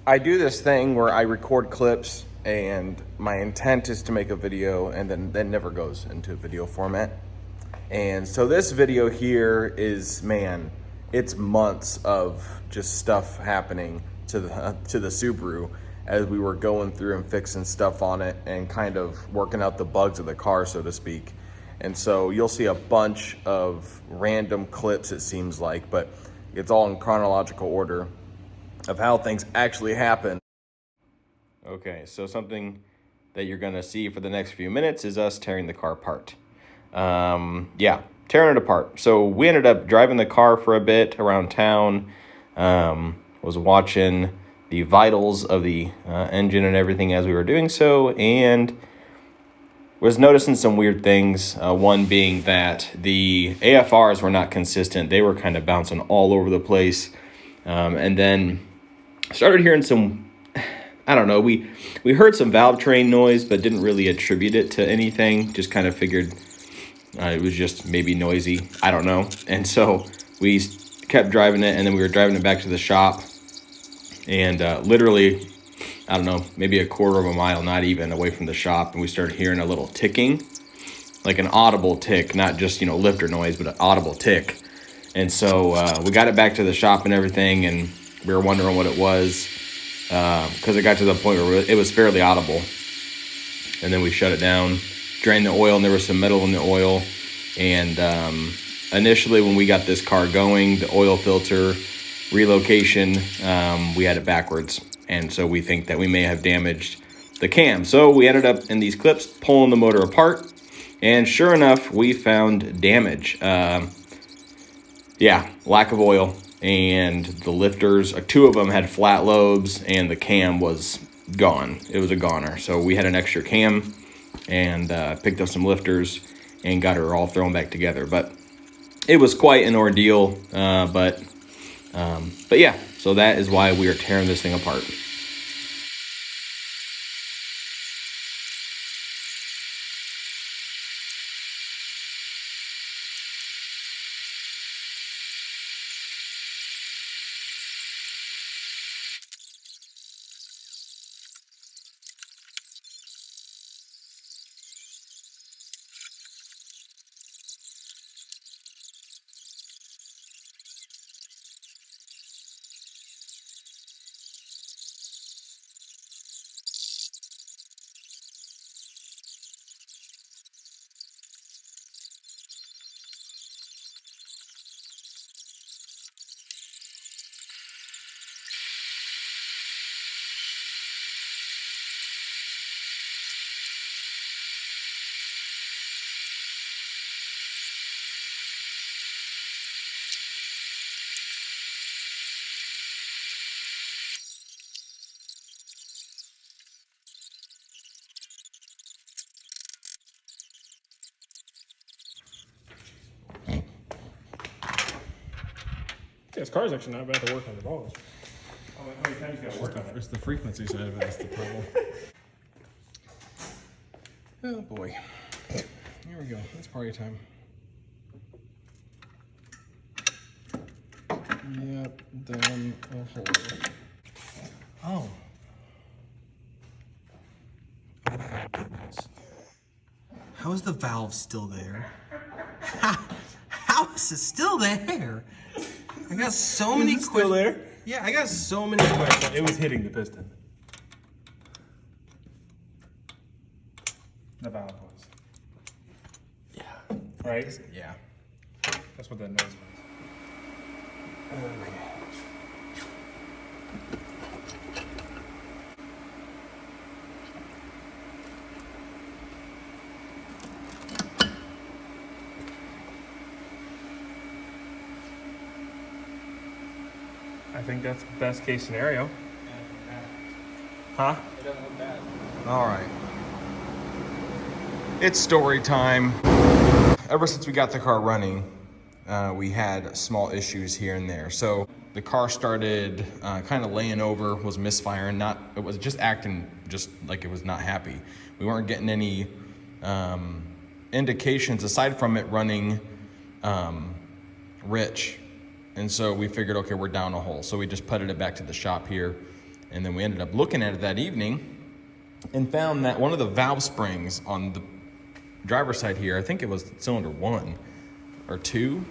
I do this thing where I record clips and my intent is to make a video and then never goes into video format. And so this video here is, man, it's months of just stuff happening to the Subaru as we were going through and fixing stuff on it and kind of working out the bugs of the car, so to speak. And so you'll see a bunch of random clips, it seems like, but it's all in chronological order of how things actually happen. Okay, so something that you're gonna see for the next few minutes is us tearing the car apart. Yeah, tearing it apart. So we ended up driving the car for a bit around town, was watching the vitals of the engine and everything as we were doing so, and was noticing some weird things. One being that the AFRs were not consistent. They were kind of bouncing all over the place. And then started hearing some, I don't know, we heard some valve train noise, but didn't really attribute it to anything. Just kind of figured it was just maybe noisy. I don't know. And so we kept driving it, and then we were driving it back to the shop. And literally, I don't know, maybe a quarter of a mile, not even, away from the shop, and we started hearing a little ticking, like an audible tick, not just, lifter noise, but an audible tick. And so we got it back to the shop and everything, and we were wondering what it was, because it got to the point where it was fairly audible. And then we shut it down, drained the oil, and there was some metal in the oil. And initially, when we got this car going, the oil filter relocation, we had it backwards. And so we think that we may have damaged the cam. So we ended up in these clips pulling the motor apart. And sure enough, we found damage. Yeah, lack of oil. And the lifters, two of them had flat lobes, and the cam was gone. It was a goner. So we had an extra cam and picked up some lifters and got her all thrown back together. But it was quite an ordeal. But yeah, so that is why we are tearing this thing apart. Yeah, this car's actually not bad to work on at all. How many times you gotta work on it? It's the frequency side of it that's the problem. Oh boy. Here we go. It's party time. Yep, down a hole. Oh. Oh my goodness. How is the valve still there? How is it still there? I got so many questions. Still there? Yeah, I got so many questions. It was hitting the piston. The valve was. Yeah. Right? Yeah. That's what that noise was. Okay. I think that's best case scenario. Huh? It doesn't look bad. All right. It's story time. Ever since we got the car running, we had small issues here and there. So the car started kind of laying over, was misfiring. It was just acting just like it was not happy. We weren't getting any indications aside from it running rich. And so we figured, okay, we're down a hole. So we just putted it back to the shop here And then we ended up looking at it that evening and found that one of the valve springs on the driver's side here, I think it was cylinder 1 or 2,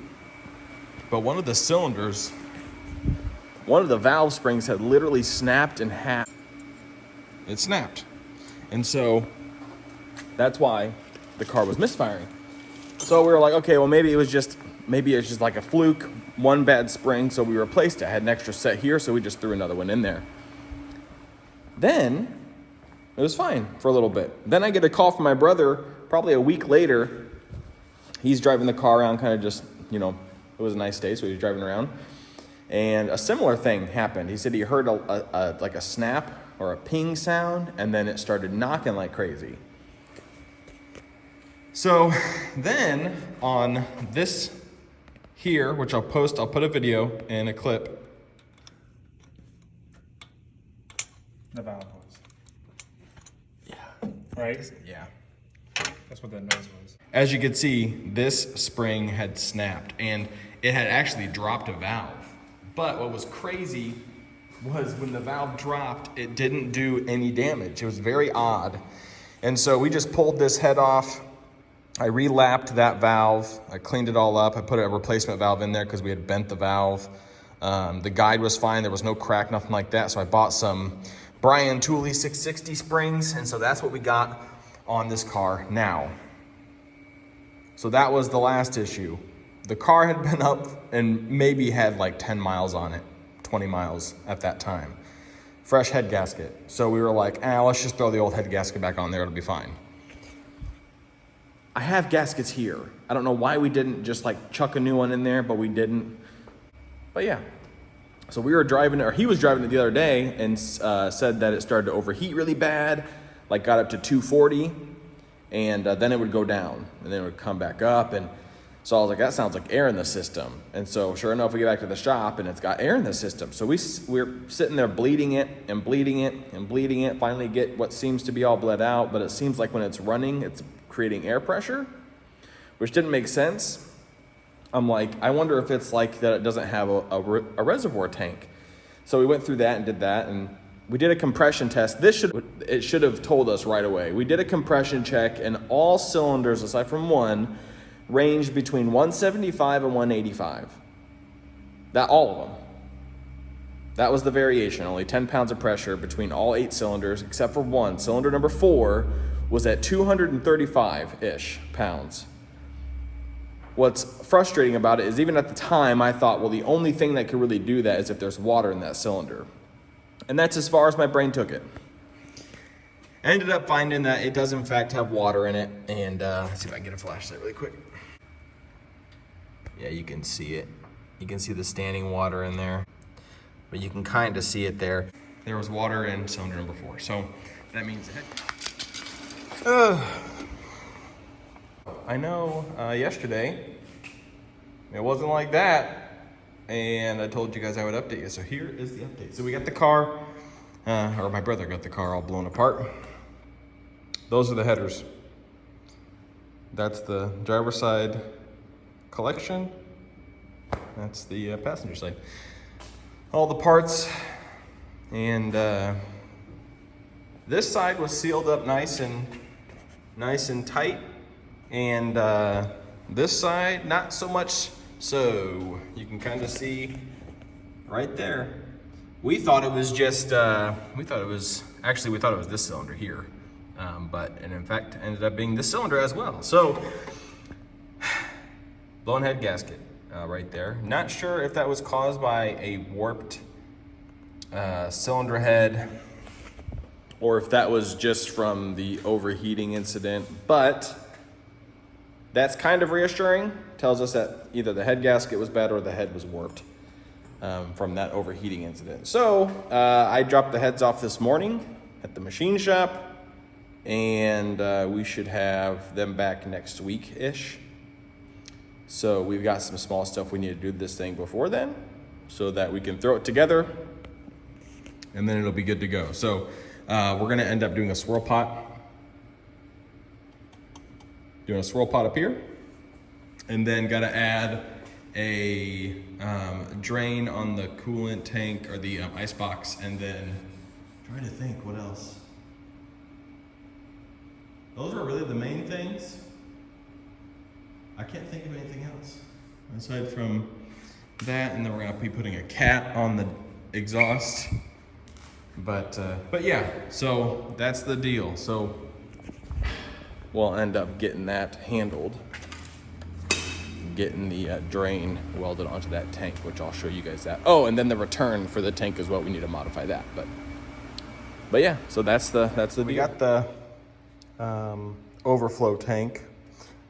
but one of the cylinders, one of the valve springs had literally snapped in half. It snapped. And so that's why the car was misfiring. So we were like, okay, well maybe it's just like a fluke, one bad spring, so we replaced it. I had an extra set here, so we just threw another one in there. Then it was fine for a little bit. Then I get a call from my brother probably a week later. He's driving the car around, kind of just, you know, it was a nice day, so he was driving around. And a similar thing happened. He said he heard like a snap or a ping sound, and then it started knocking like crazy. So then on this here, which I'll put a video and a clip. The valve was. Yeah. Right? Yeah. That's what that noise was. As you can see, this spring had snapped and it had actually dropped a valve. But what was crazy was when the valve dropped, it didn't do any damage. It was very odd. And so we just pulled this head off. I relapped that valve. I cleaned it all up. I put a replacement valve in there because we had bent the valve. The guide was fine. There was no crack, nothing like that. So I bought some Brian Tooley 660 springs. And so that's what we got on this car now. So that was the last issue. The car had been up and maybe had like 10 miles on it, 20 miles at that time. Fresh head gasket. So we were like, let's just throw the old head gasket back on there. It'll be fine. I have gaskets here. I don't know why we didn't just like chuck a new one in there, but we didn't. But yeah. So we were driving, or he was driving it the other day and said that it started to overheat really bad, like got up to 240, and then it would go down and then it would come back up. And so I was like, that sounds like air in the system. And so sure enough, we get back to the shop and it's got air in the system. So we're sitting there bleeding it and bleeding it and bleeding it, finally get what seems to be all bled out, but it seems like when it's running, it's creating air pressure, which didn't make sense. I'm like, I wonder if it's like that it doesn't have a reservoir tank. So we went through that and did that, and we did a compression test. It should have told us right away. We did a compression check, and all cylinders, aside from one, ranged between 175 and 185. All of them. That was the variation, only 10 pounds of pressure between all 8 cylinders, except for one. Cylinder number 4 was at 235-ish pounds. What's frustrating about it is even at the time, I thought, well, the only thing that could really do that is if there's water in that cylinder. And that's as far as my brain took it. I ended up finding that it does in fact have water in it. And let's see if I can get a flashlight really quick. Yeah, you can see it. You can see the standing water in there. But you can kind of see it there. There was water in cylinder number 4. So that means I know yesterday it wasn't like that, and I told you guys I would update you. So here is the update. So we got the car, or my brother got the car all blown apart. Those are the headers. That's the driver's side collection. That's the passenger side. All the parts, and this side was sealed up nice and tight, and this side not so much. So you can kind of see right there. We thought it was just we thought it was this cylinder here, but in fact ended up being this cylinder as well. So blown head gasket right there. Not sure if that was caused by a warped cylinder head, or if that was just from the overheating incident, but that's kind of reassuring. Tells us that either the head gasket was bad or the head was warped from that overheating incident. So I dropped the heads off this morning at the machine shop, and we should have them back next week-ish. So we've got some small stuff we need to do to this thing before then, so that we can throw it together, and then it'll be good to go. So we're gonna end up doing a swirl pot. Doing a swirl pot up here, and then gotta add a drain on the coolant tank or the ice box, and then Trying to think what else. Those are really the main things. I can't think of anything else aside from that, and then we're gonna be putting a cat on the exhaust. But yeah, so that's the deal. So we'll end up getting that handled, getting the drain welded onto that tank, which I'll show you guys that. Oh, and then the return for the tank is what we need to modify that. But yeah, so that's the deal. We got the overflow tank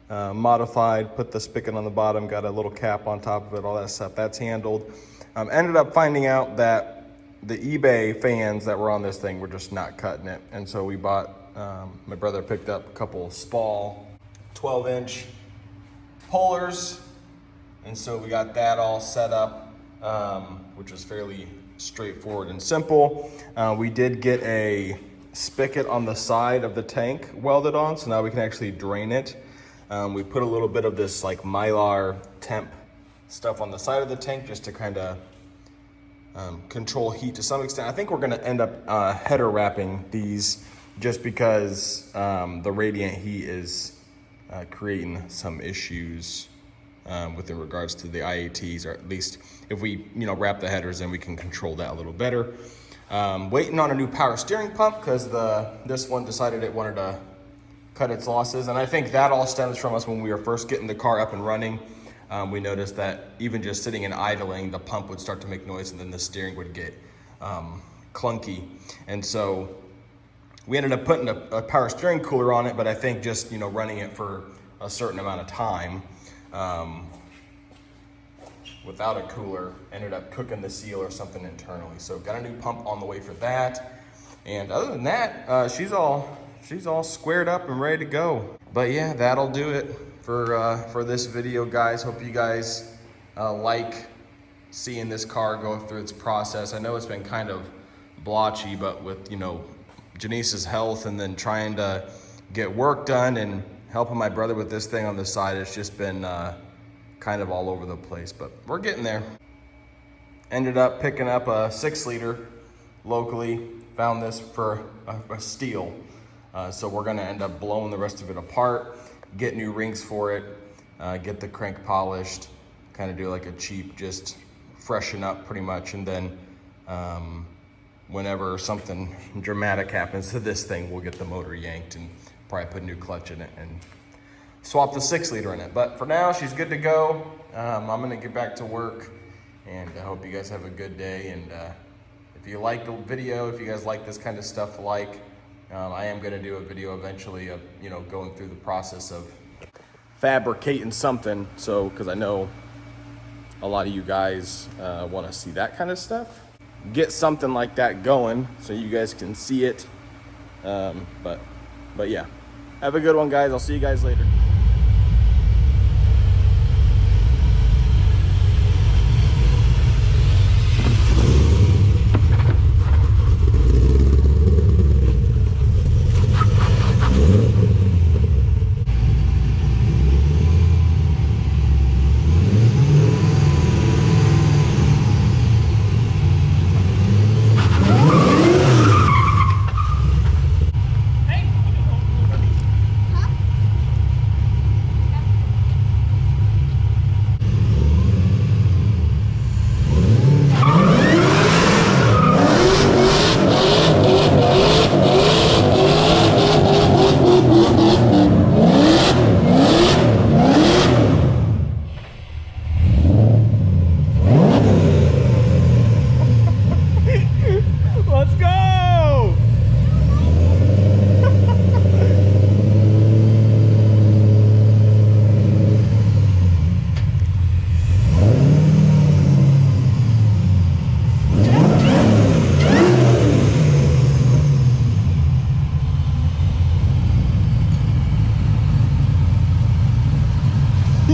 modified, put the spigot on the bottom, got a little cap on top of it, all that stuff. That's handled. Ended up finding out that the eBay fans that were on this thing were just not cutting it. And so we bought, my brother picked up a couple Spall 12-inch pullers. And so we got that all set up, which was fairly straightforward and simple. We did get a spigot on the side of the tank welded on, so now we can actually drain it. We put a little bit of this like Mylar temp stuff on the side of the tank just to kind of control heat to some extent. I think we're gonna end up header wrapping these just because the radiant heat is creating some issues with regards to the IATs, or at least if we wrap the headers, then we can control that a little better. Waiting on a new power steering pump because this one decided it wanted to cut its losses, and I think that all stems from us when we were first getting the car up and running. We noticed that even just sitting and idling, the pump would start to make noise and then the steering would get clunky. And so we ended up putting a power steering cooler on it, but I think just running it for a certain amount of time without a cooler ended up cooking the seal or something internally. So got a new pump on the way for that. And other than that, she's all squared up and ready to go. But yeah, that'll do it for this video, guys. Hope you guys like seeing this car go through its process. I know it's been kind of blotchy, but with Janice's health and then trying to get work done and helping my brother with this thing on the side, it's just been kind of all over the place, but we're getting there. Ended up picking up a 6-liter locally. Found this for a steal. So we're gonna end up blowing the rest of it apart, get new rings for it, get the crank polished, kind of do like a cheap, just freshen up pretty much. And then whenever something dramatic happens to this thing, we'll get the motor yanked and probably put a new clutch in it and swap the 6-liter in it. But for now, she's good to go. I'm gonna get back to work, and I hope you guys have a good day. And if you like the video, if you guys like this kind of stuff, I am gonna do a video eventually of going through the process of fabricating something. So, because I know a lot of you guys want to see that kind of stuff. Get something like that going so you guys can see it. But yeah, have a good one, guys. I'll see you guys later.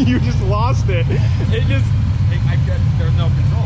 You just lost it. There's no control.